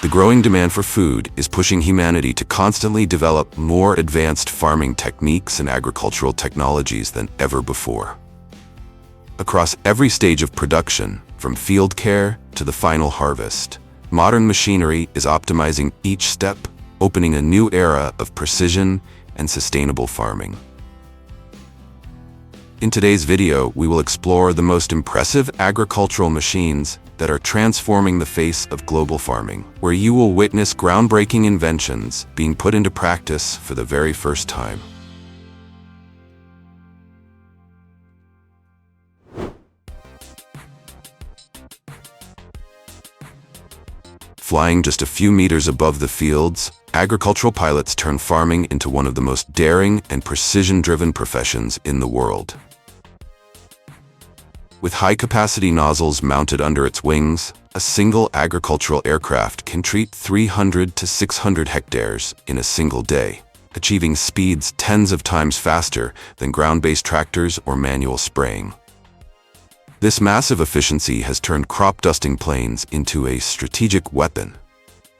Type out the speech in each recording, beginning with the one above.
The growing demand for food is pushing humanity to constantly develop more advanced farming techniques and agricultural technologies than ever before. Across every stage of production, from field care to the final harvest, modern machinery is optimizing each step, opening a new era of precision and sustainable farming. In today's video, we will explore the most impressive agricultural machines that are transforming the face of global farming, where you will witness groundbreaking inventions being put into practice for the very first time. Flying just a few meters above the fields, agricultural pilots turn farming into one of the most daring and precision-driven professions in the world. With high-capacity nozzles mounted under its wings, a single agricultural aircraft can treat 300 to 600 hectares in a single day, achieving speeds tens of times faster than ground-based tractors or manual spraying. This massive efficiency has turned crop-dusting planes into a strategic weapon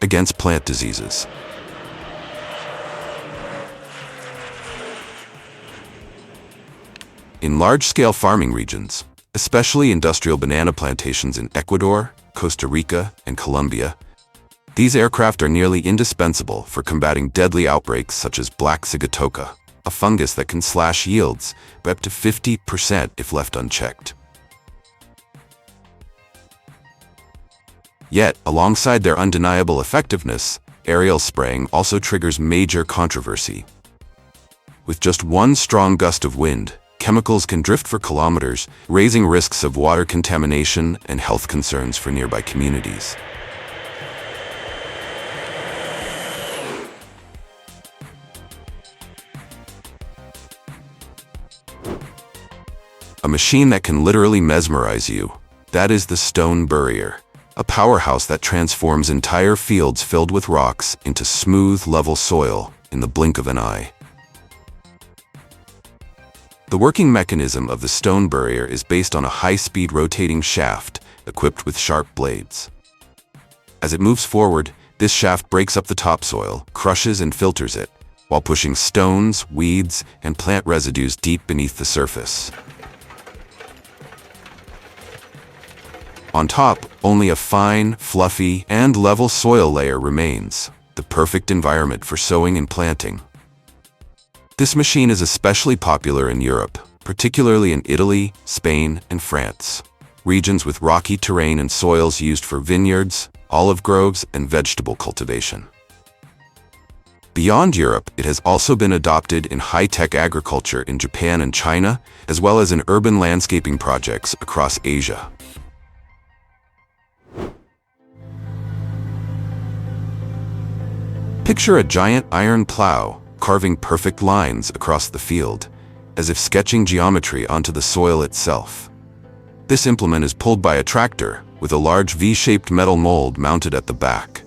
against plant diseases. In large-scale farming regions, especially industrial banana plantations in Ecuador, Costa Rica, and Colombia, these aircraft are nearly indispensable for combating deadly outbreaks such as black sigatoka, a fungus that can slash yields by up to 50% if left unchecked. Yet, alongside their undeniable effectiveness, aerial spraying also triggers major controversy. With just one strong gust of wind, chemicals can drift for kilometers, raising risks of water contamination and health concerns for nearby communities. A machine that can literally mesmerize you, that is the stone Burrier, a powerhouse that transforms entire fields filled with rocks into smooth, level soil in the blink of an eye. The working mechanism of the stone Burrier is based on a high-speed rotating shaft equipped with sharp blades. As it moves forward, this shaft breaks up the topsoil, crushes and filters it, while pushing stones, weeds, and plant residues deep beneath the surface. On top, only a fine, fluffy, and level soil layer remains, the perfect environment for sowing and planting. This machine is especially popular in Europe, particularly in Italy, Spain, and France, regions with rocky terrain and soils used for vineyards, olive groves, and vegetable cultivation. Beyond Europe, it has also been adopted in high-tech agriculture in Japan and China, as well as in urban landscaping projects across Asia. Picture a giant iron plow carving perfect lines across the field, as if sketching geometry onto the soil itself. This implement is pulled by a tractor with a large V-shaped metal mold mounted at the back.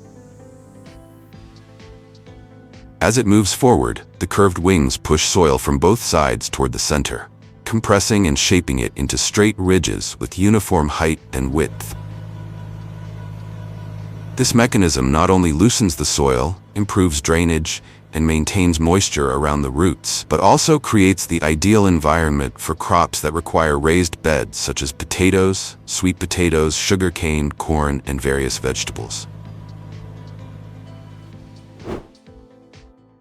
As it moves forward, the curved wings push soil from both sides toward the center, compressing and shaping it into straight ridges with uniform height and width. This mechanism not only loosens the soil, improves drainage, and maintains moisture around the roots, but also creates the ideal environment for crops that require raised beds such as potatoes, sweet potatoes, sugarcane, corn, and various vegetables.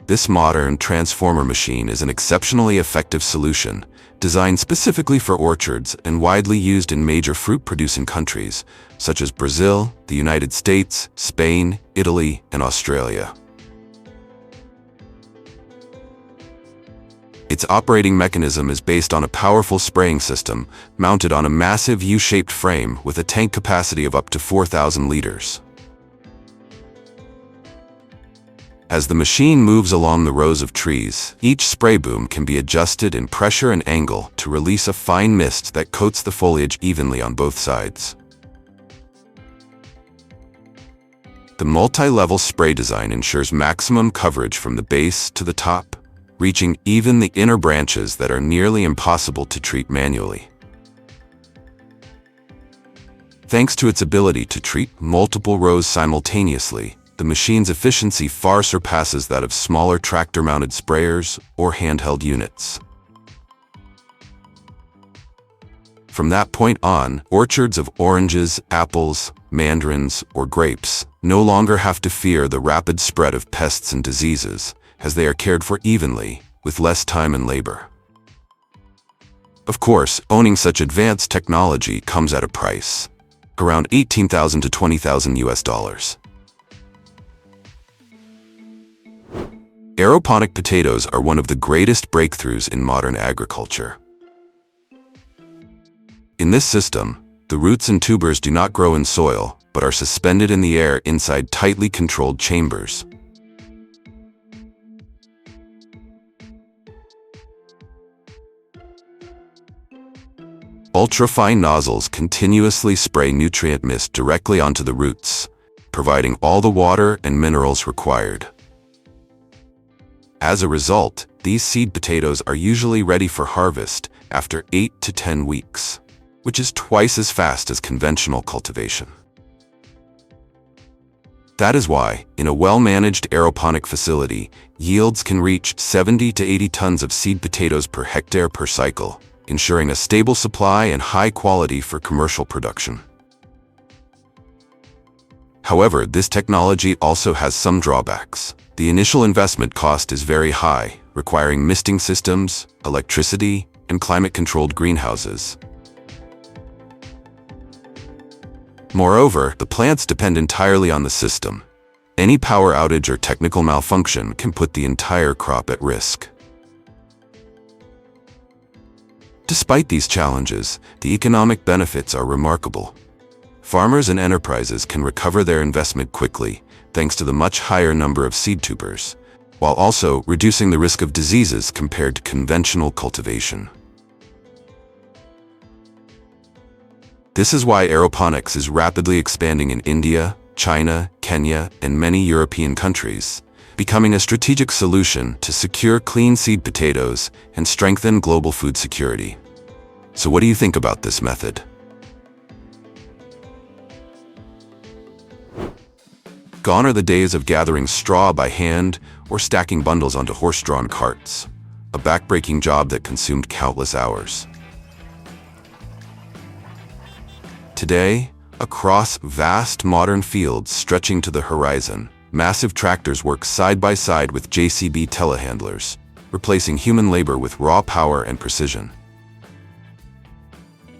This modern transformer machine is an exceptionally effective solution, designed specifically for orchards and widely used in major fruit-producing countries, such as Brazil, the United States, Spain, Italy, and Australia. Its operating mechanism is based on a powerful spraying system mounted on a massive U-shaped frame with a tank capacity of up to 4,000 liters. As the machine moves along the rows of trees, each spray boom can be adjusted in pressure and angle to release a fine mist that coats the foliage evenly on both sides. The multi-level spray design ensures maximum coverage from the base to the top, reaching even the inner branches that are nearly impossible to treat manually. Thanks to its ability to treat multiple rows simultaneously, the machine's efficiency far surpasses that of smaller tractor-mounted sprayers or handheld units. From that point on, orchards of oranges, apples, mandarins, or grapes no longer have to fear the rapid spread of pests and diseases, as they are cared for evenly, with less time and labor. Of course, owning such advanced technology comes at a price, around $18,000 to $20,000 US. Aeroponic potatoes are one of the greatest breakthroughs in modern agriculture. In this system, the roots and tubers do not grow in soil, but are suspended in the air inside tightly controlled chambers. Ultra-fine nozzles continuously spray nutrient mist directly onto the roots, providing all the water and minerals required. As a result, these seed potatoes are usually ready for harvest after 8 to 10 weeks, which is twice as fast as conventional cultivation. That is why, in a well-managed aeroponic facility, yields can reach 70 to 80 tons of seed potatoes per hectare per cycle, ensuring a stable supply and high quality for commercial production. However, this technology also has some drawbacks. The initial investment cost is very high, requiring misting systems, electricity, and climate-controlled greenhouses. Moreover, the plants depend entirely on the system. Any power outage or technical malfunction can put the entire crop at risk. Despite these challenges, the economic benefits are remarkable. Farmers and enterprises can recover their investment quickly, thanks to the much higher number of seed tubers, while also reducing the risk of diseases compared to conventional cultivation. This is why aeroponics is rapidly expanding in India, China, Kenya, and many European countries, becoming a strategic solution to secure clean seed potatoes and strengthen global food security. So what do you think about this method? Gone are the days of gathering straw by hand or stacking bundles onto horse-drawn carts, a backbreaking job that consumed countless hours. Today, across vast modern fields stretching to the horizon, massive tractors work side by side with JCB telehandlers, replacing human labor with raw power and precision.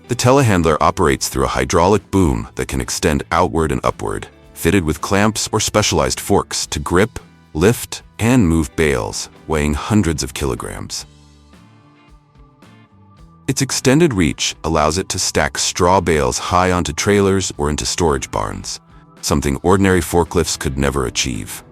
The telehandler operates through a hydraulic boom that can extend outward and upward, fitted with clamps or specialized forks to grip, lift, and move bales, weighing hundreds of kilograms. Its extended reach allows it to stack straw bales high onto trailers or into storage barns, something ordinary forklifts could never achieve.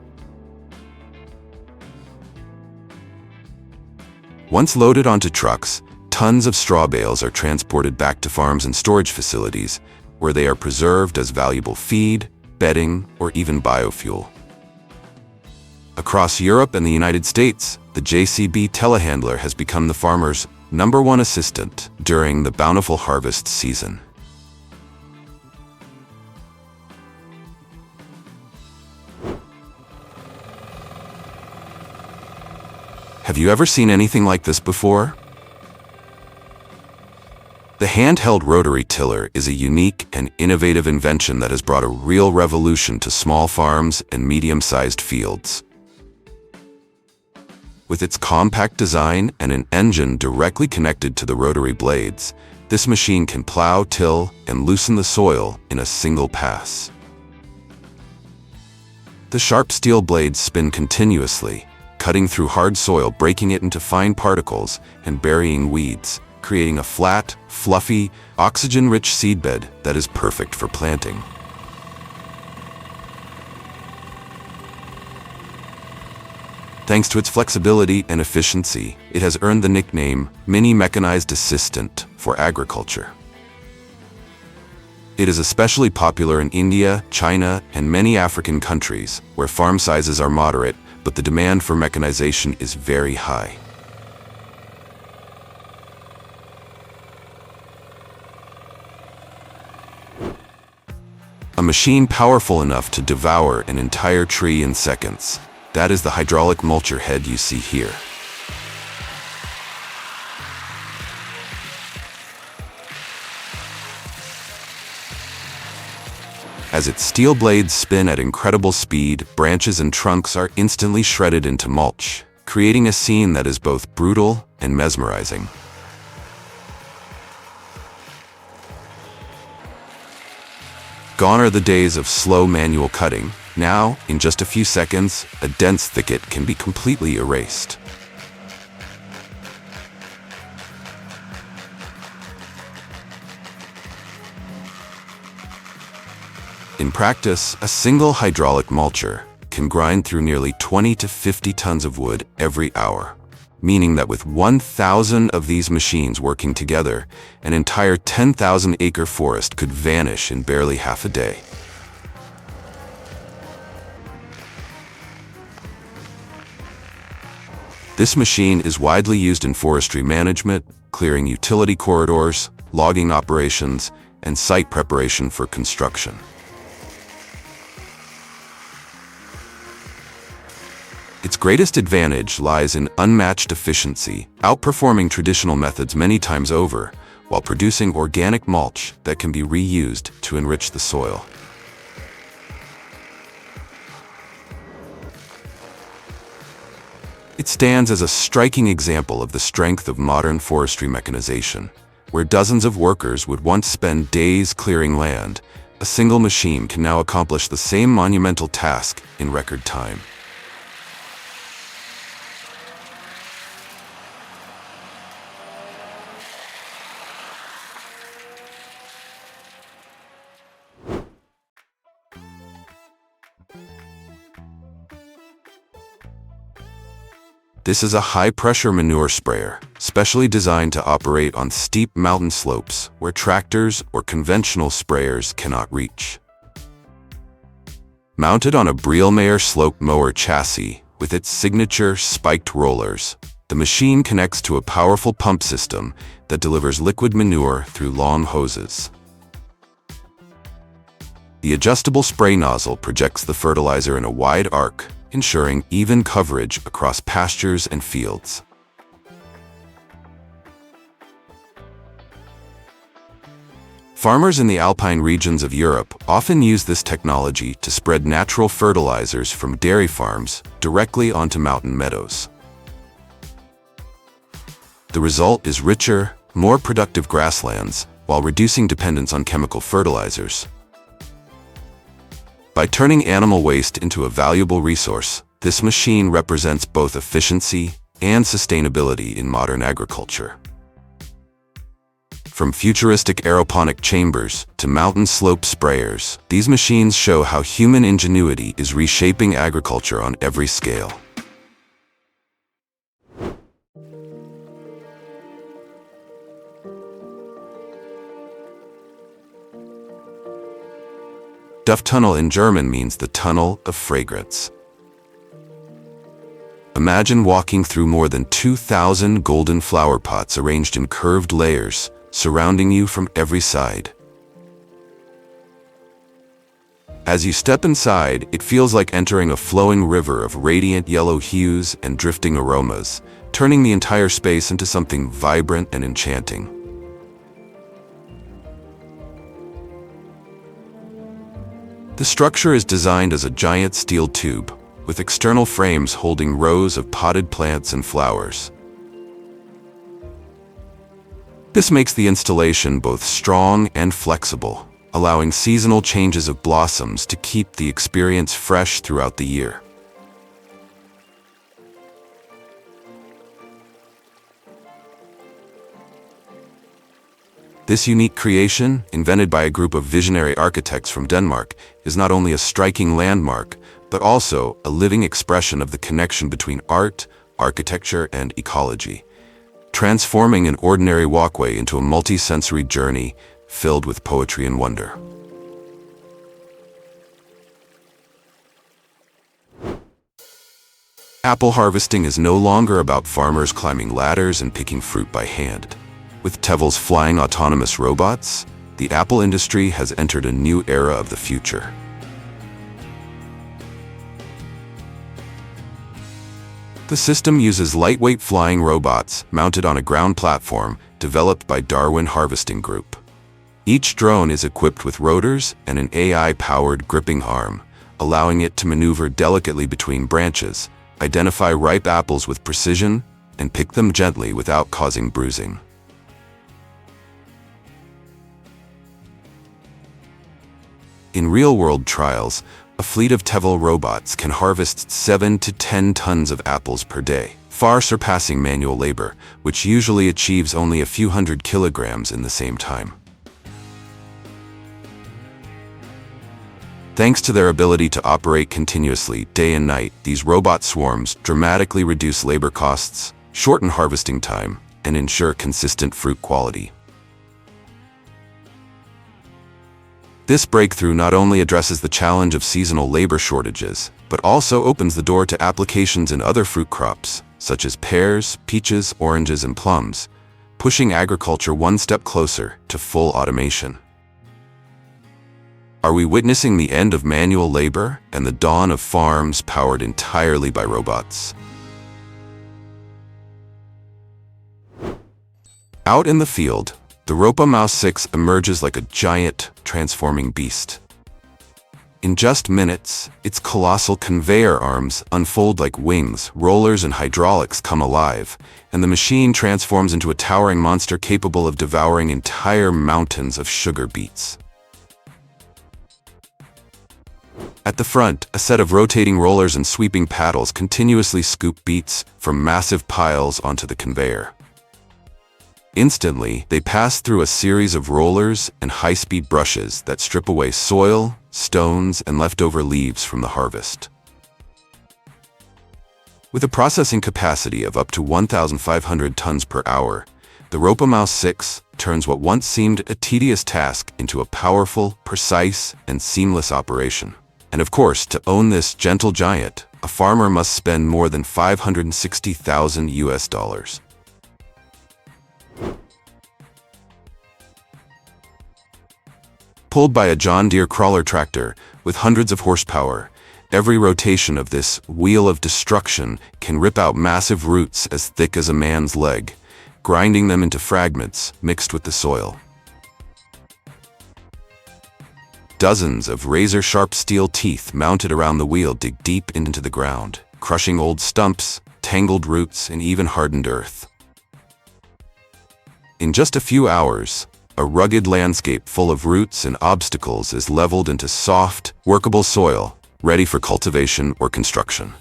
Once loaded onto trucks, tons of straw bales are transported back to farms and storage facilities, where they are preserved as valuable feed, bedding, or even biofuel. Across Europe and the United States, the JCB Telehandler has become the farmer's #1 assistant during the bountiful harvest season. Have you ever seen anything like this before? The handheld rotary tiller is a unique and innovative invention that has brought a real revolution to small farms and medium-sized fields. With its compact design and an engine directly connected to the rotary blades, this machine can plow, till, and loosen the soil in a single pass. The sharp steel blades spin continuously, cutting through hard soil, breaking it into fine particles, and burying weeds, creating a flat, fluffy, oxygen-rich seedbed that is perfect for planting. Thanks to its flexibility and efficiency, it has earned the nickname Mini Mechanized Assistant for agriculture. It is especially popular in India, China, and many African countries, where farm sizes are moderate, but the demand for mechanization is very high. A machine powerful enough to devour an entire tree in seconds. That is the hydraulic mulcher head you see here. As its steel blades spin at incredible speed, branches and trunks are instantly shredded into mulch, creating a scene that is both brutal and mesmerizing. Gone are the days of slow manual cutting. Now, in just a few seconds, a dense thicket can be completely erased. In practice, a single hydraulic mulcher can grind through nearly 20 to 50 tons of wood every hour, meaning that with 1,000 of these machines working together, an entire 10,000-acre forest could vanish in barely half a day. This machine is widely used in forestry management, clearing utility corridors, logging operations, and site preparation for construction. Its greatest advantage lies in unmatched efficiency, outperforming traditional methods many times over, while producing organic mulch that can be reused to enrich the soil. It stands as a striking example of the strength of modern forestry mechanization. Where dozens of workers would once spend days clearing land, a single machine can now accomplish the same monumental task in record time. This is a high-pressure manure sprayer, specially designed to operate on steep mountain slopes where tractors or conventional sprayers cannot reach. Mounted on a Burrier slope mower chassis with its signature spiked rollers, the machine connects to a powerful pump system that delivers liquid manure through long hoses. The adjustable spray nozzle projects the fertilizer in a wide arc, ensuring even coverage across pastures and fields. Farmers in the alpine regions of Europe often use this technology to spread natural fertilizers from dairy farms directly onto mountain meadows. The result is richer, more productive grasslands while reducing dependence on chemical fertilizers. By turning animal waste into a valuable resource, this machine represents both efficiency and sustainability in modern agriculture. From futuristic aeroponic chambers to mountain slope sprayers, these machines show how human ingenuity is reshaping agriculture on every scale. Dufttunnel in German means the tunnel of fragrance. Imagine walking through more than 2,000 golden flower pots arranged in curved layers, surrounding you from every side. As you step inside, it feels like entering a flowing river of radiant yellow hues and drifting aromas, turning the entire space into something vibrant and enchanting. The structure is designed as a giant steel tube, with external frames holding rows of potted plants and flowers. This makes the installation both strong and flexible, allowing seasonal changes of blossoms to keep the experience fresh throughout the year. This unique creation, invented by a group of visionary architects from Denmark, is not only a striking landmark, but also a living expression of the connection between art, architecture, and ecology, transforming an ordinary walkway into a multi-sensory journey filled with poetry and wonder. Apple harvesting is no longer about farmers climbing ladders and picking fruit by hand. With Tevel's flying autonomous robots, the apple industry has entered a new era of the future. The system uses lightweight flying robots mounted on a ground platform developed by Darwin Harvesting Group. Each drone is equipped with rotors and an AI-powered gripping arm, allowing it to maneuver delicately between branches, identify ripe apples with precision, and pick them gently without causing bruising. In real-world trials, a fleet of Tevel robots can harvest 7 to 10 tons of apples per day, far surpassing manual labor, which usually achieves only a few hundred kilograms in the same time. Thanks to their ability to operate continuously, day and night, these robot swarms dramatically reduce labor costs, shorten harvesting time, and ensure consistent fruit quality. This breakthrough not only addresses the challenge of seasonal labor shortages, but also opens the door to applications in other fruit crops, such as pears, peaches, oranges, and plums, pushing agriculture one step closer to full automation. Are we witnessing the end of manual labor and the dawn of farms powered entirely by robots? Out in the field, the Aeroponic 6 emerges like a giant, transforming beast. In just minutes, its colossal conveyor arms unfold like wings, rollers and hydraulics come alive, and the machine transforms into a towering monster capable of devouring entire mountains of sugar beets. At the front, a set of rotating rollers and sweeping paddles continuously scoop beets from massive piles onto the conveyor. Instantly, they pass through a series of rollers and high-speed brushes that strip away soil, stones, and leftover leaves from the harvest. With a processing capacity of up to 1,500 tons per hour, the Aeroponic 6 turns what once seemed a tedious task into a powerful, precise, and seamless operation. And of course, to own this gentle giant, a farmer must spend more than $560,000. Pulled by a John Deere crawler tractor with hundreds of horsepower, every rotation of this wheel of destruction can rip out massive roots as thick as a man's leg, grinding them into fragments mixed with the soil. Dozens of razor-sharp steel teeth mounted around the wheel dig deep into the ground, crushing old stumps, tangled roots, and even hardened earth. In just a few hours, a rugged landscape full of roots and obstacles is leveled into soft, workable soil, ready for cultivation or construction.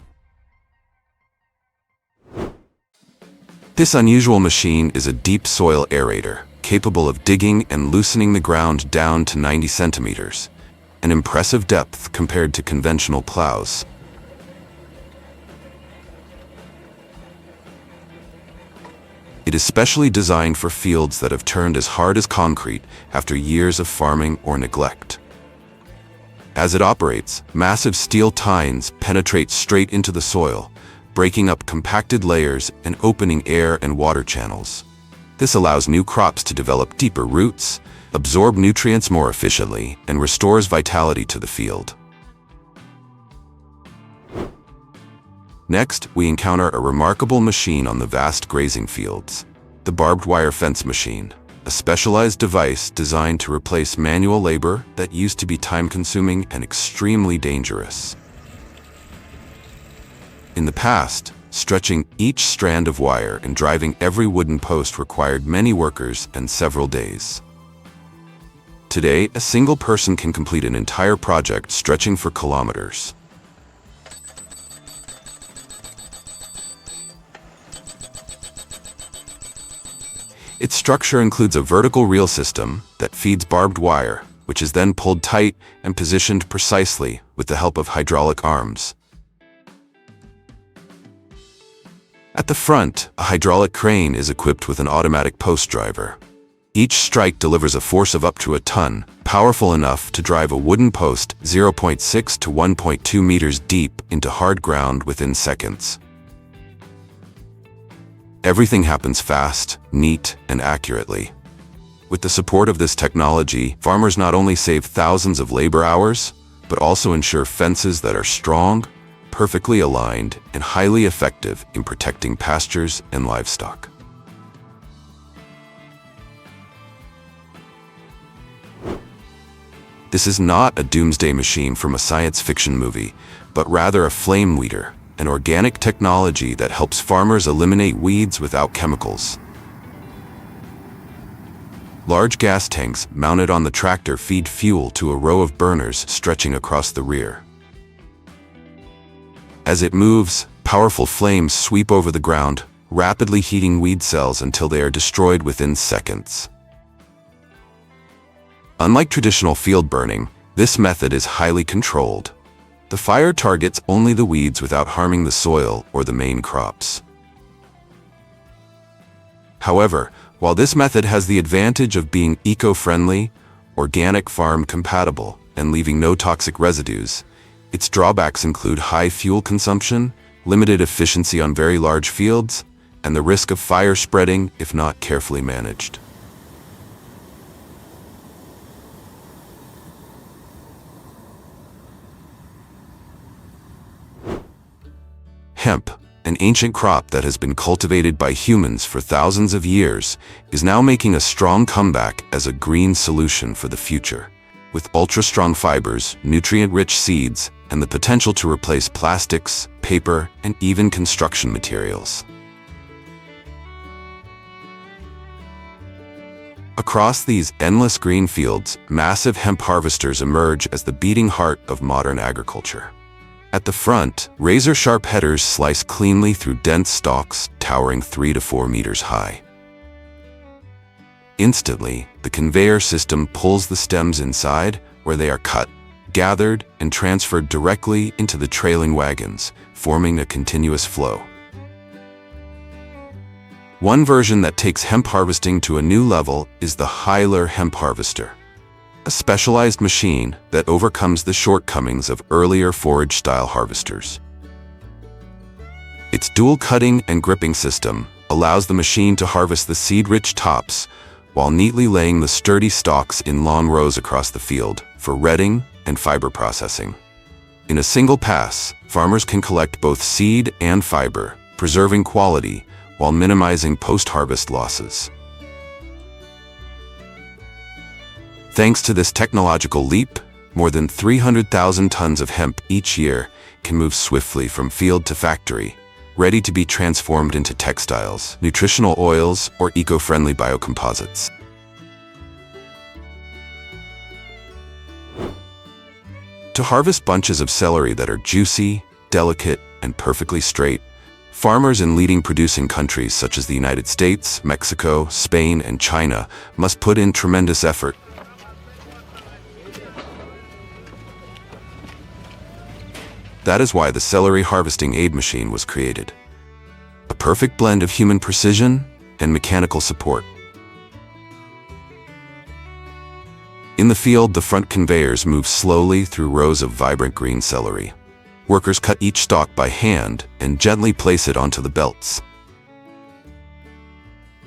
This unusual machine is a deep soil aerator, capable of digging and loosening the ground down to 90 centimeters, an impressive depth compared to conventional plows. It is specially designed for fields that have turned as hard as concrete after years of farming or neglect. As it operates, massive steel tines penetrate straight into the soil, breaking up compacted layers and opening air and water channels. This allows new crops to develop deeper roots, absorb nutrients more efficiently, and restores vitality to the field. Next, we encounter a remarkable machine on the vast grazing fields, the barbed wire fence machine, a specialized device designed to replace manual labor that used to be time-consuming and extremely dangerous. In the past, stretching each strand of wire and driving every wooden post required many workers and several days. Today, a single person can complete an entire project stretching for kilometers. Its structure includes a vertical reel system that feeds barbed wire, which is then pulled tight and positioned precisely with the help of hydraulic arms. At the front, a hydraulic crane is equipped with an automatic post driver. Each strike delivers a force of up to a ton, powerful enough to drive a wooden post 0.6 to 1.2 meters deep into hard ground within seconds. Everything happens fast, neat, and accurately. With the support of this technology, farmers not only save thousands of labor hours, but also ensure fences that are strong, perfectly aligned, and highly effective in protecting pastures and livestock. This is not a doomsday machine from a science fiction movie, but rather a flame weeder, an organic technology that helps farmers eliminate weeds without chemicals. Large gas tanks mounted on the tractor feed fuel to a row of burners stretching across the rear. As it moves, powerful flames sweep over the ground, rapidly heating weed cells until they are destroyed within seconds. Unlike traditional field burning, this method is highly controlled. The fire targets only the weeds without harming the soil or the main crops. However, while this method has the advantage of being eco-friendly, organic farm compatible, and leaving no toxic residues, its drawbacks include high fuel consumption, limited efficiency on very large fields, and the risk of fire spreading if not carefully managed. Hemp, an ancient crop that has been cultivated by humans for thousands of years, is now making a strong comeback as a green solution for the future. With ultra-strong fibers, nutrient-rich seeds, and the potential to replace plastics, paper, and even construction materials. Across these endless green fields, massive hemp harvesters emerge as the beating heart of modern agriculture. At the front, razor-sharp headers slice cleanly through dense stalks towering 3 to 4 meters high. Instantly, the conveyor system pulls the stems inside, where they are cut, gathered, and transferred directly into the trailing wagons, forming a continuous flow. One version that takes hemp harvesting to a new level is the Hyler hemp harvester, a specialized machine that overcomes the shortcomings of earlier forage-style harvesters. Its dual cutting and gripping system allows the machine to harvest the seed-rich tops while neatly laying the sturdy stalks in long rows across the field for retting and fiber processing. In a single pass, farmers can collect both seed and fiber, preserving quality while minimizing post-harvest losses. Thanks to this technological leap, more than 300,000 tons of hemp each year can move swiftly from field to factory, ready to be transformed into textiles, nutritional oils, or eco-friendly biocomposites. To harvest bunches of celery that are juicy, delicate, and perfectly straight, farmers in leading producing countries such as the United States, Mexico, Spain, and China must put in tremendous effort. That is why the celery harvesting aid machine was created. A perfect blend of human precision and mechanical support. In the field, the front conveyors move slowly through rows of vibrant green celery. Workers cut each stalk by hand and gently place it onto the belts.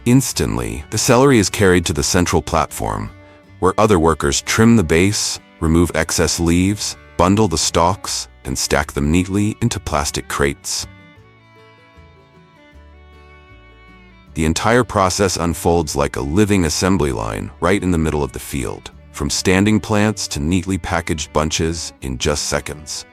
Instantly, the celery is carried to the central platform, where other workers trim the base, remove excess leaves, bundle the stalks, and stack them neatly into plastic crates. The entire process unfolds like a living assembly line right in the middle of the field, from standing plants to neatly packaged bunches in just seconds.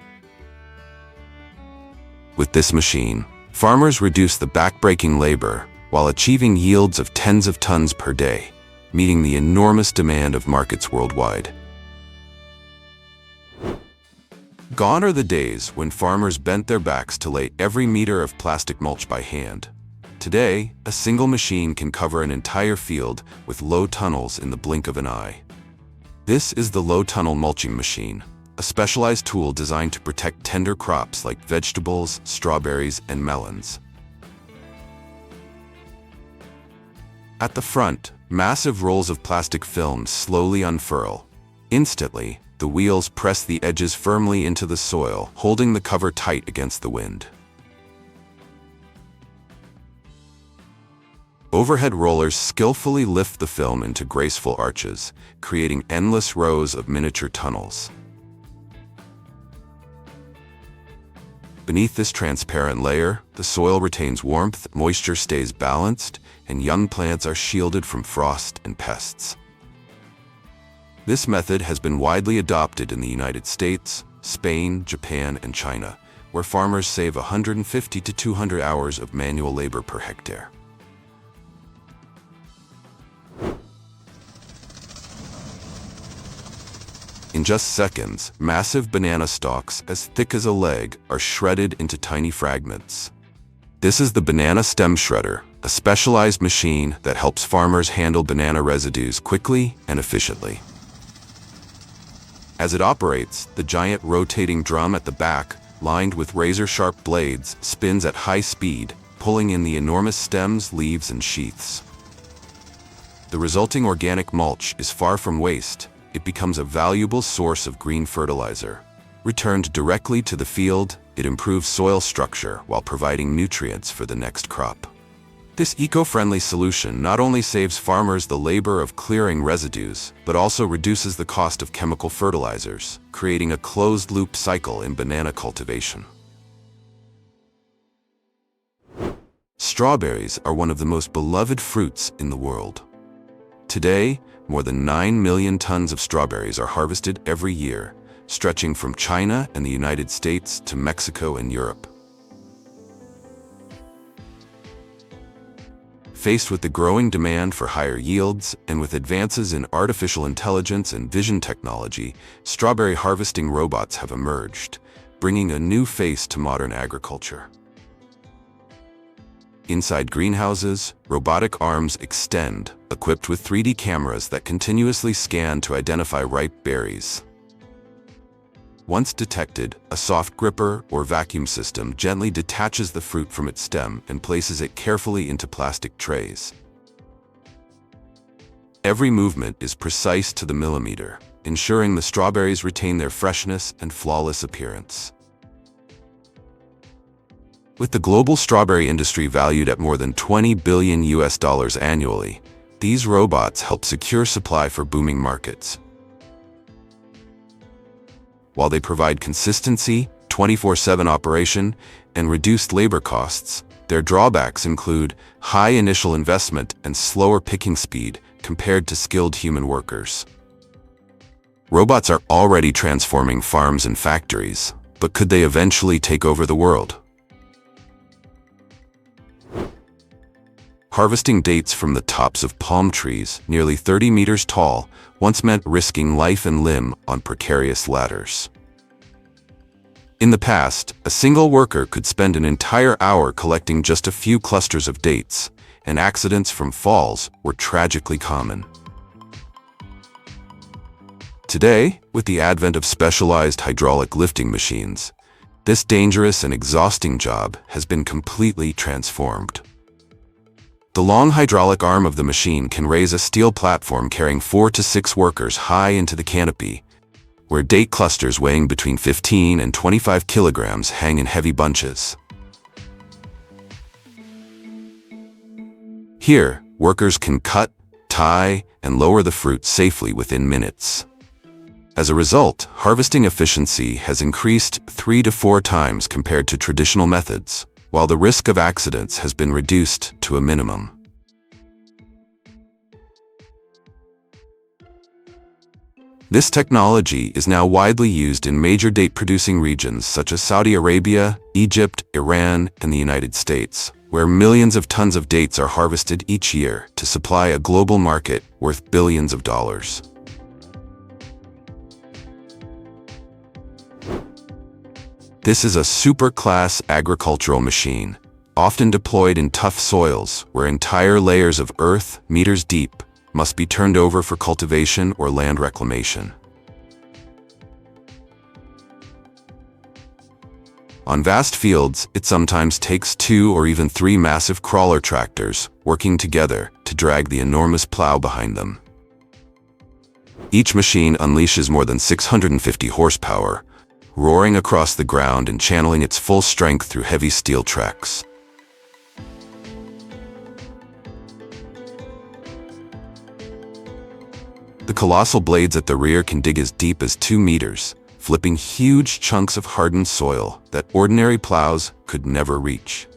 With this machine, farmers reduce the back-breaking labor while achieving yields of tens of tons per day, meeting the enormous demand of markets worldwide. Gone are the days when farmers bent their backs to lay every meter of plastic mulch by hand. Today, a single machine can cover an entire field with low tunnels in the blink of an eye. This is the low-tunnel mulching machine, a specialized tool designed to protect tender crops like vegetables, strawberries, and melons. At the front, massive rolls of plastic film slowly unfurl. Instantly, the wheels press the edges firmly into the soil, holding the cover tight against the wind. Overhead rollers skillfully lift the film into graceful arches, creating endless rows of miniature tunnels. Beneath this transparent layer, the soil retains warmth, moisture stays balanced, and young plants are shielded from frost and pests. This method has been widely adopted in the United States, Spain, Japan, and China, where farmers save 150 to 200 hours of manual labor per hectare. In just seconds, massive banana stalks as thick as a leg are shredded into tiny fragments. This is the banana stem shredder, a specialized machine that helps farmers handle banana residues quickly and efficiently. As it operates, the giant rotating drum at the back, lined with razor-sharp blades, spins at high speed, pulling in the enormous stems, leaves, and sheaths. The resulting organic mulch is far from waste. It becomes a valuable source of green fertilizer. Returned directly to the field, it improves soil structure while providing nutrients for the next crop. This eco-friendly solution not only saves farmers the labor of clearing residues, but also reduces the cost of chemical fertilizers, creating a closed-loop cycle in banana cultivation. Strawberries are one of the most beloved fruits in the world. Today, more than 9 million tons of strawberries are harvested every year, stretching from China and the United States to Mexico and Europe. Faced with the growing demand for higher yields and with advances in artificial intelligence and vision technology, strawberry harvesting robots have emerged, bringing a new face to modern agriculture. Inside greenhouses, robotic arms extend, equipped with 3D cameras that continuously scan to identify ripe berries. Once detected, a soft gripper or vacuum system gently detaches the fruit from its stem and places it carefully into plastic trays. Every movement is precise to the millimeter, ensuring the strawberries retain their freshness and flawless appearance. With the global strawberry industry valued at more than $20 billion annually, these robots help secure supply for booming markets. While they provide consistency, 24/7 operation, and reduced labor costs, their drawbacks include high initial investment and slower picking speed compared to skilled human workers. Robots are already transforming farms and factories, but could they eventually take over the world? Harvesting dates from the tops of palm trees, nearly 30 meters tall, once meant risking life and limb on precarious ladders. In the past, a single worker could spend an entire hour collecting just a few clusters of dates, and accidents from falls were tragically common. Today, with the advent of specialized hydraulic lifting machines, this dangerous and exhausting job has been completely transformed. The long hydraulic arm of the machine can raise a steel platform carrying 4 to 6 workers high into the canopy, where date clusters weighing between 15 and 25 kilograms hang in heavy bunches. Here, workers can cut, tie, and lower the fruit safely within minutes. As a result, harvesting efficiency has increased 3 to 4 times compared to traditional methods, while the risk of accidents has been reduced to a minimum. This technology is now widely used in major date-producing regions such as Saudi Arabia, Egypt, Iran, and the United States, where millions of tons of dates are harvested each year to supply a global market worth billions of dollars. This is a super-class agricultural machine, often deployed in tough soils where entire layers of earth, meters deep, must be turned over for cultivation or land reclamation. On vast fields, it sometimes takes 2 or even 3 massive crawler tractors working together to drag the enormous plow behind them. Each machine unleashes more than 650 horsepower, roaring across the ground and channeling its full strength through heavy steel tracks. The colossal blades at the rear can dig as deep as 2 meters, flipping huge chunks of hardened soil that ordinary plows could never reach.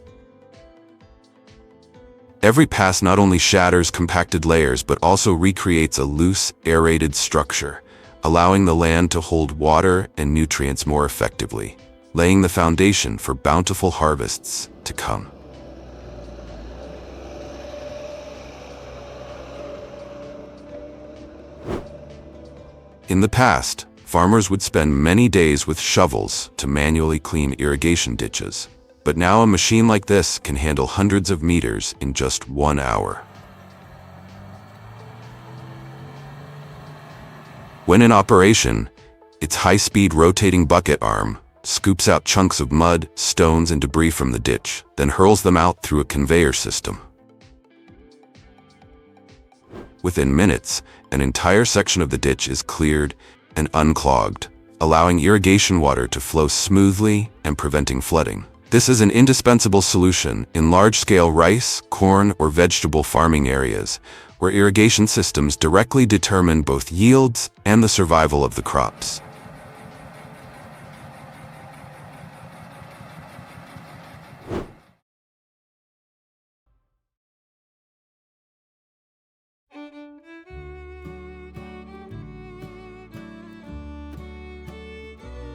Every pass not only shatters compacted layers but also recreates a loose, aerated structure, allowing the land to hold water and nutrients more effectively, laying the foundation for bountiful harvests to come. In the past, farmers would spend many days with shovels to manually clean irrigation ditches. But now a machine like this can handle hundreds of meters in just 1 hour. When in operation, its high-speed rotating bucket arm scoops out chunks of mud, stones, and debris from the ditch, then hurls them out through a conveyor system. Within minutes, an entire section of the ditch is cleared and unclogged, allowing irrigation water to flow smoothly and preventing flooding. This is an indispensable solution in large-scale rice, corn, or vegetable farming areas, where irrigation systems directly determine both yields and the survival of the crops.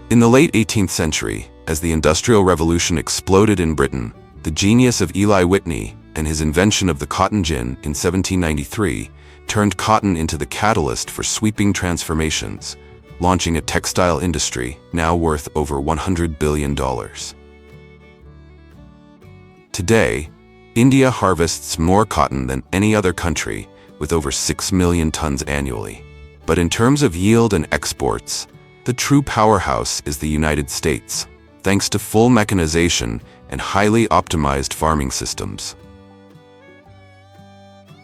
In the late 18th century, as the Industrial Revolution exploded in Britain, the genius of Eli Whitney and his invention of the cotton gin in 1793 turned cotton into the catalyst for sweeping transformations, launching a textile industry now worth over $100 billion. Today, India harvests more cotton than any other country, with over 6 million tons annually. But in terms of yield and exports, the true powerhouse is the United States, thanks to full mechanization and highly optimized farming systems.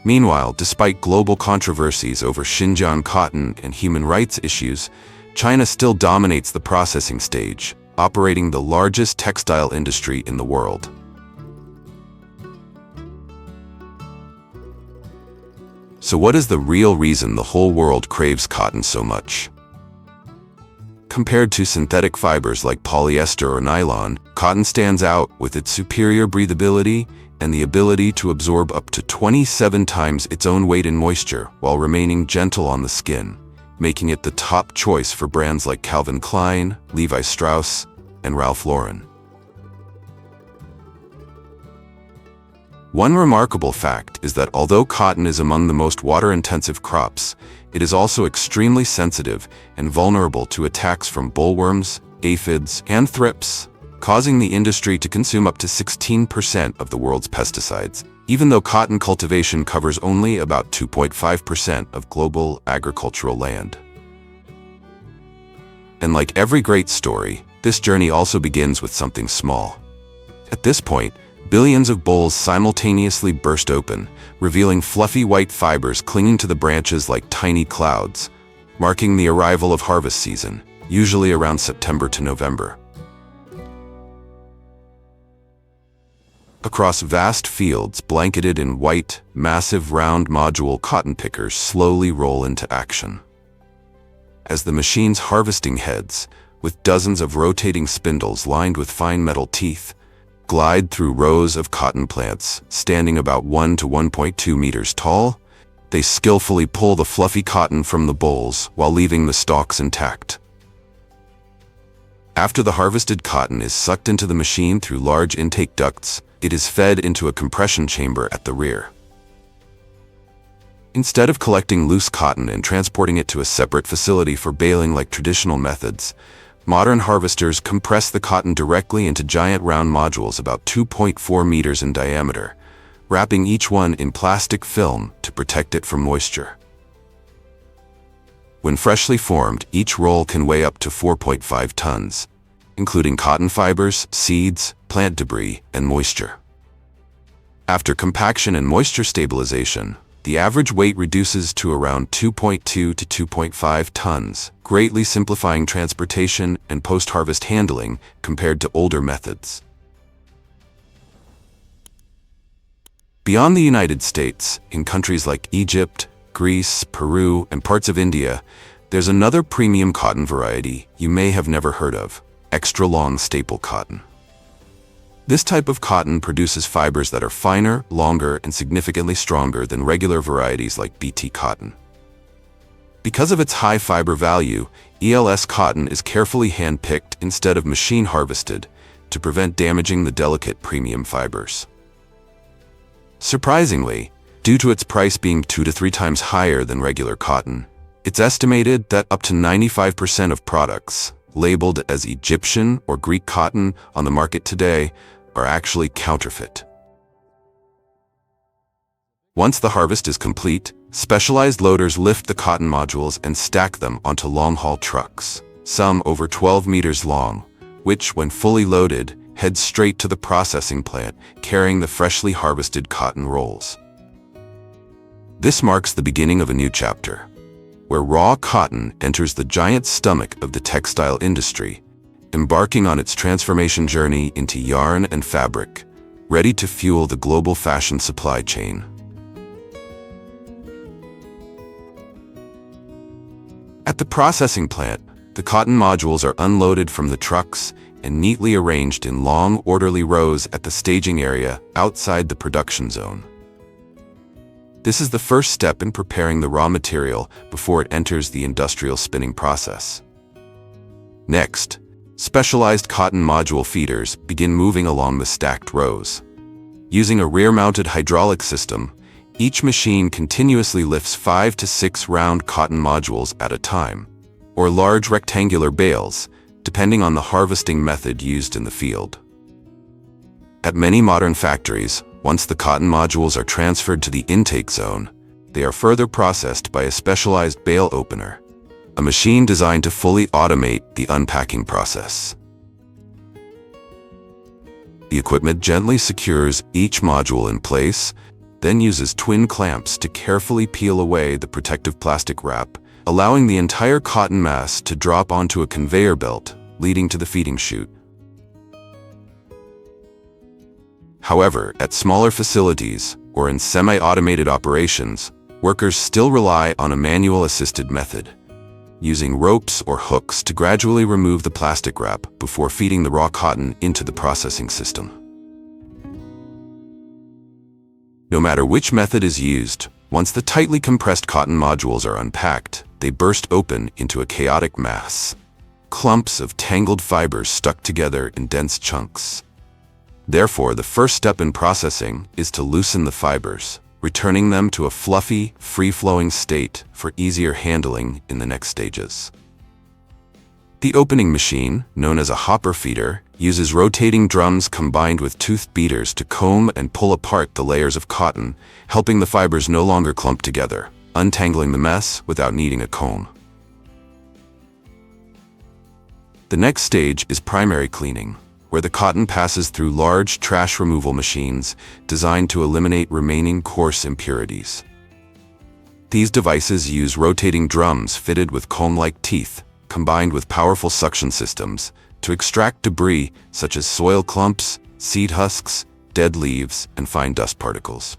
Meanwhile, despite global controversies over Xinjiang cotton and human rights issues, China still dominates the processing stage, operating the largest textile industry in the world. So what is the real reason the whole world craves cotton so much? Compared to synthetic fibers like polyester or nylon, cotton stands out with its superior breathability and the ability to absorb up to 27 times its own weight in moisture while remaining gentle on the skin, making it the top choice for brands like Calvin Klein, Levi Strauss, and Ralph Lauren. One remarkable fact is that although cotton is among the most water-intensive crops, it is also extremely sensitive and vulnerable to attacks from bollworms, aphids, and thrips, causing the industry to consume up to 16% of the world's pesticides, even though cotton cultivation covers only about 2.5% of global agricultural land. And like every great story, this journey also begins with something small. At this point, billions of bolls simultaneously burst open, revealing fluffy white fibers clinging to the branches like tiny clouds, marking the arrival of harvest season, usually around September to November. Across vast fields blanketed in white, massive round module cotton pickers slowly roll into action. As the machine's harvesting heads, with dozens of rotating spindles lined with fine metal teeth, glide through rows of cotton plants standing about 1 to 1.2 meters tall, they skillfully pull the fluffy cotton from the bolls while leaving the stalks intact. After the harvested cotton is sucked into the machine through large intake ducts, it is fed into a compression chamber at the rear. Instead of collecting loose cotton and transporting it to a separate facility for baling like traditional methods, modern harvesters compress the cotton directly into giant round modules about 2.4 meters in diameter, wrapping each one in plastic film to protect it from moisture. When freshly formed, each roll can weigh up to 4.5 tons, including cotton fibers, seeds, plant debris, and moisture. After compaction and moisture stabilization, the average weight reduces to around 2.2 to 2.5 tons, greatly simplifying transportation and post-harvest handling compared to older methods. Beyond the United States, in countries like Egypt, Greece, Peru, and parts of India, there's another premium cotton variety you may have never heard of: extra-long staple cotton. This type of cotton produces fibers that are finer, longer, and significantly stronger than regular varieties like BT cotton. Because of its high fiber value, ELS cotton is carefully hand-picked instead of machine-harvested to prevent damaging the delicate premium fibers. Surprisingly, due to its price being 2 to 3 times higher than regular cotton, it's estimated that up to 95% of products labeled as Egyptian or Greek cotton on the market today are actually counterfeit. Once the harvest is complete, specialized loaders lift the cotton modules and stack them onto long-haul trucks, some over 12 meters long, which, when fully loaded, head straight to the processing plant, carrying the freshly harvested cotton rolls. This marks the beginning of a new chapter, where raw cotton enters the giant stomach of the textile industry, embarking on its transformation journey into yarn and fabric, ready to fuel the global fashion supply chain. At the processing plant, the cotton modules are unloaded from the trucks and neatly arranged in long, orderly rows at the staging area outside the production zone. This is the first step in preparing the raw material before it enters the industrial spinning process. Next, specialized cotton module feeders begin moving along the stacked rows. Using a rear-mounted hydraulic system, each machine continuously lifts 5 to 6 round cotton modules at a time, or large rectangular bales, depending on the harvesting method used in the field. At many modern factories, once the cotton modules are transferred to the intake zone, they are further processed by a specialized bale opener, a machine designed to fully automate the unpacking process. The equipment gently secures each module in place, then uses twin clamps to carefully peel away the protective plastic wrap, allowing the entire cotton mass to drop onto a conveyor belt, leading to the feeding chute. However, at smaller facilities or in semi-automated operations, workers still rely on a manual-assisted method, using ropes or hooks to gradually remove the plastic wrap before feeding the raw cotton into the processing system. No matter which method is used, once the tightly compressed cotton modules are unpacked, they burst open into a chaotic mass. Clumps of tangled fibers stuck together in dense chunks. Therefore, the first step in processing is to loosen the fibers, returning them to a fluffy, free-flowing state for easier handling in the next stages. The opening machine, known as a hopper feeder, uses rotating drums combined with toothed beaters to comb and pull apart the layers of cotton, helping the fibers no longer clump together, untangling the mess without needing a comb. The next stage is primary cleaning, where the cotton passes through large trash removal machines designed to eliminate remaining coarse impurities. These devices use rotating drums fitted with comb-like teeth, combined with powerful suction systems, to extract debris such as soil clumps, seed husks, dead leaves, and fine dust particles.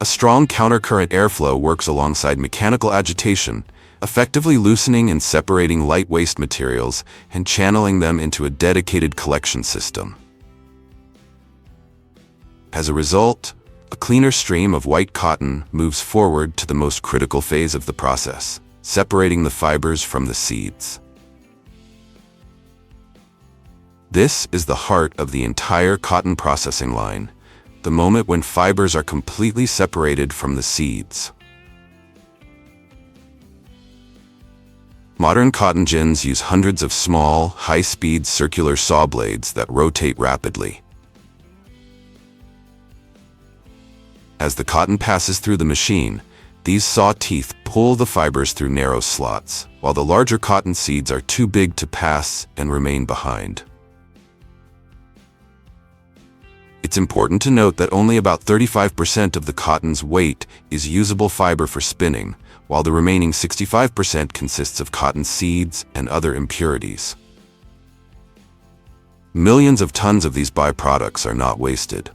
A strong countercurrent airflow works alongside mechanical agitation, effectively loosening and separating light waste materials and channeling them into a dedicated collection system. As a result, a cleaner stream of white cotton moves forward to the most critical phase of the process, separating the fibers from the seeds. This is the heart of the entire cotton processing line, the moment when fibers are completely separated from the seeds. Modern cotton gins use hundreds of small, high-speed circular saw blades that rotate rapidly. As the cotton passes through the machine, these saw teeth pull the fibers through narrow slots, while the larger cotton seeds are too big to pass and remain behind. It's important to note that only about 35% of the cotton's weight is usable fiber for spinning, while the remaining 65% consists of cotton seeds and other impurities. Millions of tons of these byproducts are not wasted.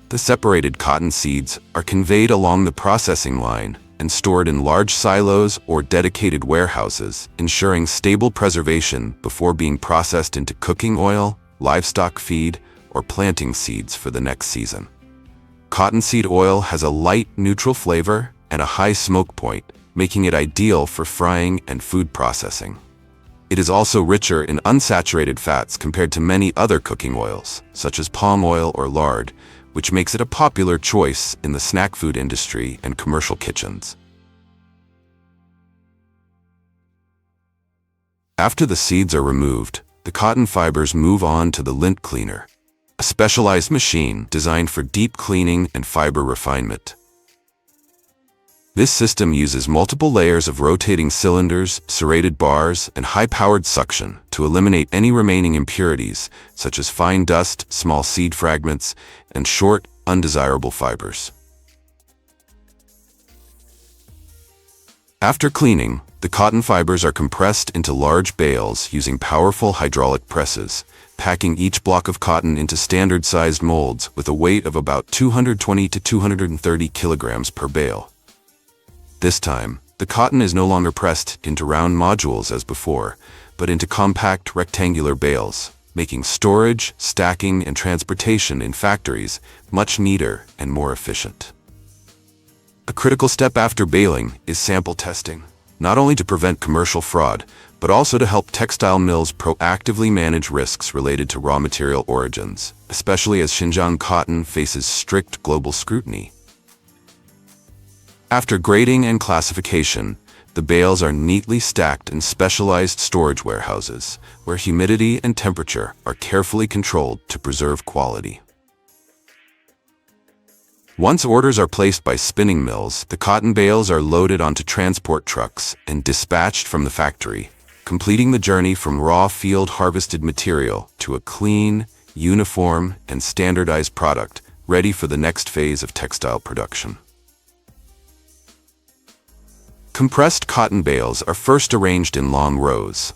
The separated cotton seeds are conveyed along the processing line and stored in large silos or dedicated warehouses, ensuring stable preservation before being processed into cooking oil, livestock feed, or planting seeds for the next season. Cottonseed oil has a light, neutral flavor and a high smoke point, making it ideal for frying and food processing. It is also richer in unsaturated fats compared to many other cooking oils, such as palm oil or lard, which makes it a popular choice in the snack food industry and commercial kitchens. After the seeds are removed, the cotton fibers move on to the lint cleaner, a specialized machine designed for deep cleaning and fiber refinement. This system uses multiple layers of rotating cylinders, serrated bars, and high-powered suction to eliminate any remaining impurities, such as fine dust, small seed fragments, and short, undesirable fibers. After cleaning, the cotton fibers are compressed into large bales using powerful hydraulic presses, packing each block of cotton into standard-sized molds with a weight of about 220 to 230 kilograms per bale. This time, the cotton is no longer pressed into round modules as before, but into compact rectangular bales, making storage, stacking, and transportation in factories much neater and more efficient. A critical step after baling is sample testing, not only to prevent commercial fraud, but also to help textile mills proactively manage risks related to raw material origins, especially as Xinjiang cotton faces strict global scrutiny. After grading and classification, the bales are neatly stacked in specialized storage warehouses, where humidity and temperature are carefully controlled to preserve quality. Once orders are placed by spinning mills, the cotton bales are loaded onto transport trucks and dispatched from the factory, completing the journey from raw field harvested material to a clean, uniform, and standardized product ready for the next phase of textile production. Compressed cotton bales are first arranged in long rows.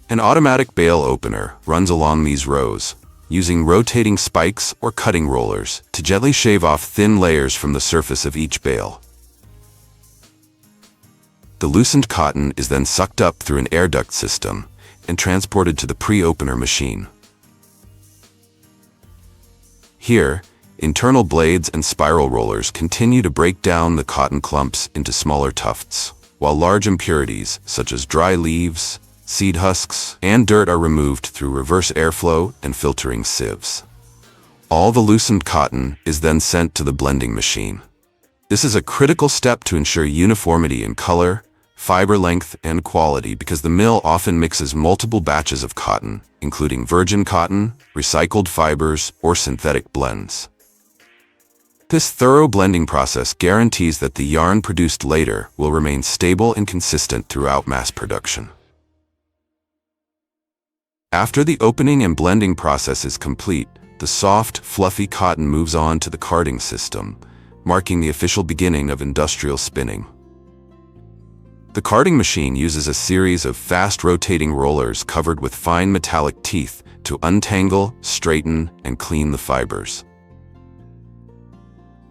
An automatic bale opener runs along these rows, using rotating spikes or cutting rollers to gently shave off thin layers from the surface of each bale. The loosened cotton is then sucked up through an air duct system and transported to the pre-opener machine. Here, internal blades and spiral rollers continue to break down the cotton clumps into smaller tufts, while large impurities such as dry leaves, seed husks, and dirt are removed through reverse airflow and filtering sieves. All the loosened cotton is then sent to the blending machine. This is a critical step to ensure uniformity in color, fiber length, and quality because the mill often mixes multiple batches of cotton, including virgin cotton, recycled fibers, or synthetic blends. This thorough blending process guarantees that the yarn produced later will remain stable and consistent throughout mass production. After the opening and blending process is complete, the soft, fluffy cotton moves on to the carding system, marking the official beginning of industrial spinning. The carding machine uses a series of fast-rotating rollers covered with fine metallic teeth to untangle, straighten, and clean the fibers.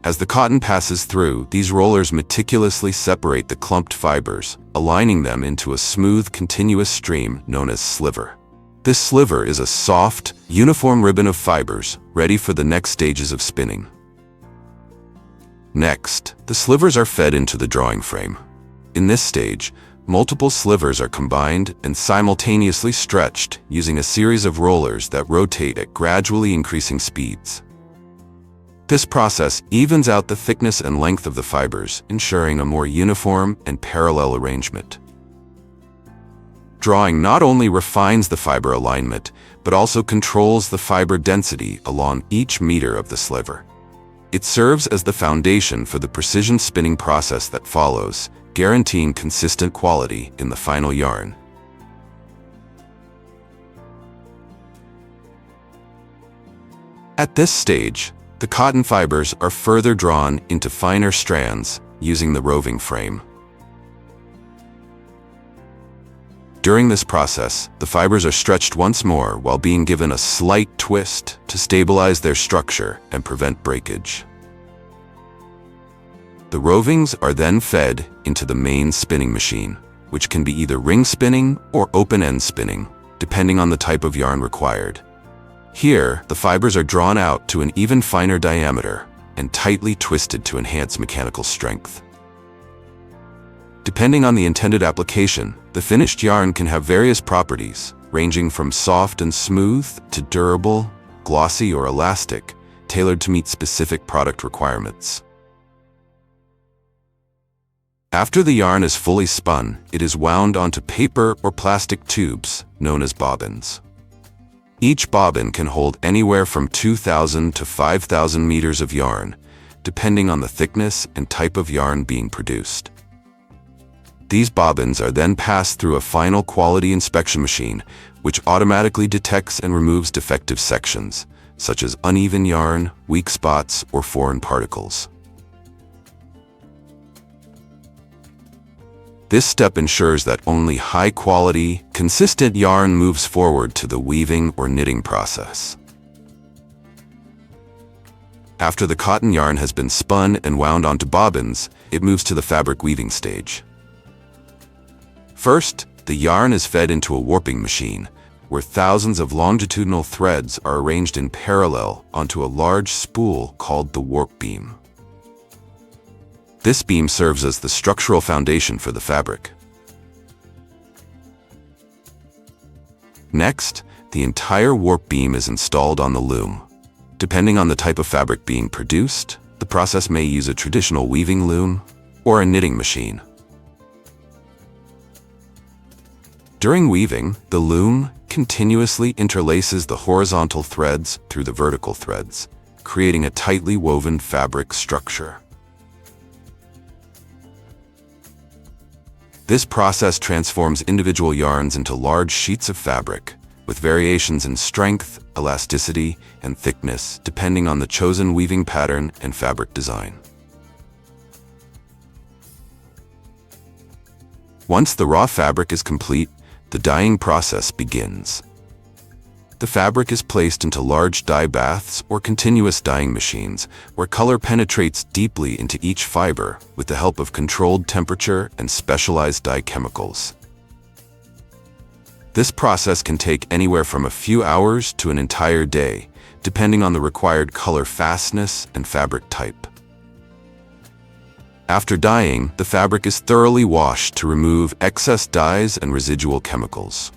As the cotton passes through, these rollers meticulously separate the clumped fibers, aligning them into a smooth, continuous stream known as sliver. This sliver is a soft, uniform ribbon of fibers, ready for the next stages of spinning. Next, the slivers are fed into the drawing frame. In this stage, multiple slivers are combined and simultaneously stretched using a series of rollers that rotate at gradually increasing speeds. This process evens out the thickness and length of the fibers, ensuring a more uniform and parallel arrangement. Drawing not only refines the fiber alignment, but also controls the fiber density along each meter of the sliver. It serves as the foundation for the precision spinning process that follows, guaranteeing consistent quality in the final yarn. At this stage, the cotton fibers are further drawn into finer strands using the roving frame. During this process, the fibers are stretched once more while being given a slight twist to stabilize their structure and prevent breakage. The rovings are then fed into the main spinning machine, which can be either ring spinning or open-end spinning, depending on the type of yarn required. Here, the fibers are drawn out to an even finer diameter and tightly twisted to enhance mechanical strength. Depending on the intended application, the finished yarn can have various properties, ranging from soft and smooth to durable, glossy, or elastic, tailored to meet specific product requirements. After the yarn is fully spun, it is wound onto paper or plastic tubes, known as bobbins. Each bobbin can hold anywhere from 2,000 to 5,000 meters of yarn, depending on the thickness and type of yarn being produced. These bobbins are then passed through a final quality inspection machine, which automatically detects and removes defective sections, such as uneven yarn, weak spots, or foreign particles. This step ensures that only high-quality, consistent yarn moves forward to the weaving or knitting process. After the cotton yarn has been spun and wound onto bobbins, it moves to the fabric weaving stage. First, the yarn is fed into a warping machine, where thousands of longitudinal threads are arranged in parallel onto a large spool called the warp beam. This beam serves as the structural foundation for the fabric. Next, the entire warp beam is installed on the loom. Depending on the type of fabric being produced, the process may use a traditional weaving loom or a knitting machine. During weaving, the loom continuously interlaces the horizontal threads through the vertical threads, creating a tightly woven fabric structure. This process transforms individual yarns into large sheets of fabric, with variations in strength, elasticity, and thickness depending on the chosen weaving pattern and fabric design. Once the raw fabric is complete, the dyeing process begins. The fabric is placed into large dye baths or continuous dyeing machines, where color penetrates deeply into each fiber with the help of controlled temperature and specialized dye chemicals. This process can take anywhere from a few hours to an entire day, depending on the required color fastness and fabric type. After dyeing, the fabric is thoroughly washed to remove excess dyes and residual chemicals.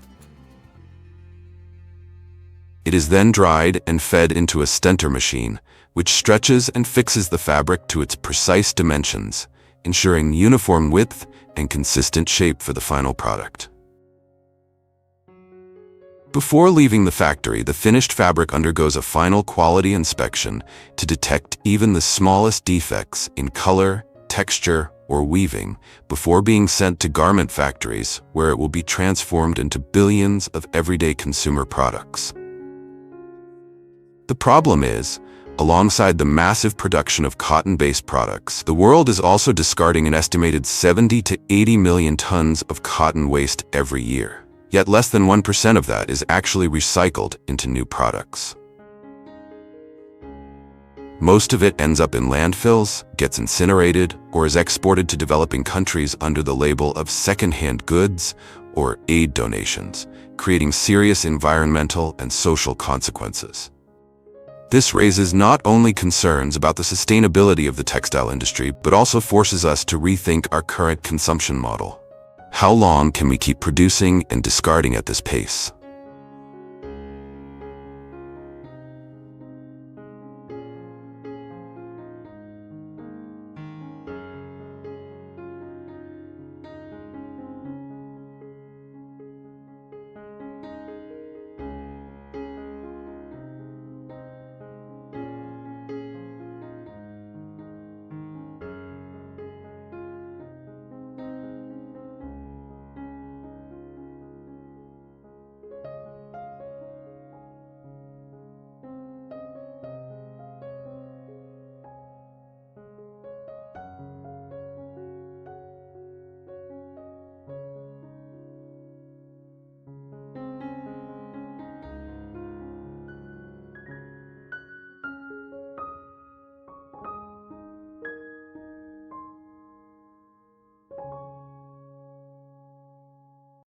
It is then dried and fed into a stenter machine, which stretches and fixes the fabric to its precise dimensions, ensuring uniform width and consistent shape for the final product. Before leaving the factory, the finished fabric undergoes a final quality inspection to detect even the smallest defects in color, texture, or weaving before being sent to garment factories, where it will be transformed into billions of everyday consumer products. The problem is, alongside the massive production of cotton-based products, the world is also discarding an estimated 70 to 80 million tons of cotton waste every year. Yet less than 1% of that is actually recycled into new products. Most of it ends up in landfills, gets incinerated, or is exported to developing countries under the label of second-hand goods or aid donations, creating serious environmental and social consequences. This raises not only concerns about the sustainability of the textile industry, but also forces us to rethink our current consumption model. How long can we keep producing and discarding at this pace?